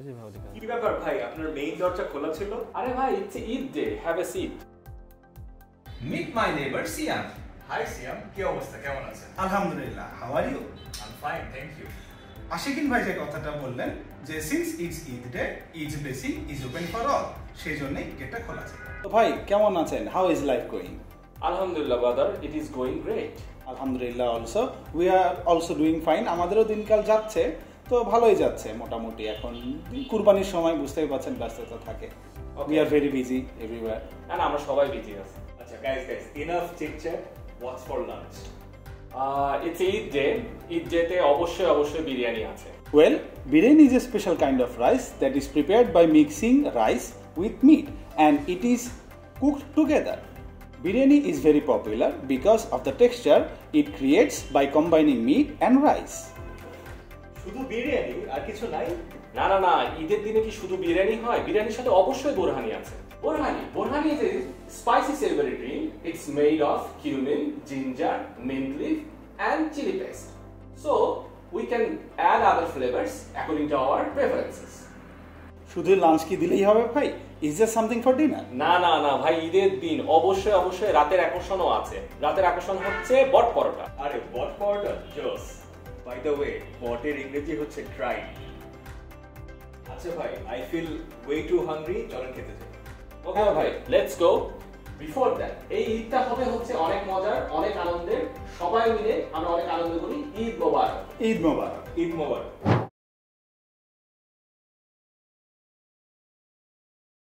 কি ব্যাপার ভাই, আপনার মেইন দরজা খোলা ছিল? আরে ভাই, it's Eid day, have a seat. Meet my neighbor Siam. Hi Siam, কি অবস্থা, কেমন আছেন? আলহামদুলিল্লাহ, how are you? I am fine, thank you. Ashikin ভাই যে কথাটা বললেন যে since it's Eid day, is blessing is open for all, সেই জন্যই গেটটা খোলা ছিল। তো ভাই কেমন আছেন? How is life going? আলহামদুলিল্লাহ brother, it is going great. আলহামদুলিল্লাহ also we are also doing fine. আমাদেরও দিনকাল যাচ্ছে, তো ভালোই যাচ্ছে মোটামুটি। এখন কুরবানির সময় বুঝতেই পারছেন, ব্যস্ততা থাকে। We are very busy everywhere. And আমরা সবাই বিজি আছি। আচ্ছা guys, enough chit chat, what's for lunch? It's Eid day. Eid ডেতে অবশ্যই বিরিয়ানি আছে। Well, biryani is a special kind of rice that is prepared by mixing rice with meat and it is cooked together. Biryani is very popular because of the texture it creates by combining meat and rice. শুধু বিরিয়ানি আর কিছু নাই? না, ঈদের দিনে কি শুধু বিরিয়ানি হয়? বিরিয়ানির সাথে অবশ্যই বোরহানি আছে। Borhani is a spicy savory drink. It's made of cumin, ginger, mint leaf and chili paste. So we can add other flavors according to our preferences. শুধু লাঞ্চ কি দিলেই হবে ভাই? Is there something for dinner? না ভাই, ঈদের দিন অবশ্যই রাতের আকর্ষণও আছে। রাতের আকর্ষণ হচ্ছে বট পরোটা। আরে বট পরোটা জোস। বাই দ্য ওয়ে, বটের ইংরেজি হচ্ছে ট্রাই। আচ্ছা ভাই, I feel way too hungry, চলেন খেতে যাই। ওকে ভাই, লেটস গো। বিফোর দ্যাট, এই ঈদটা হবে হচ্ছে অনেক মজার, অনেক আনন্দের। সবাই মিলে আমরা অনেক আনন্দ করি। ঈদ মোবারক। ঈদ মোবারক। ঈদ মোবারক।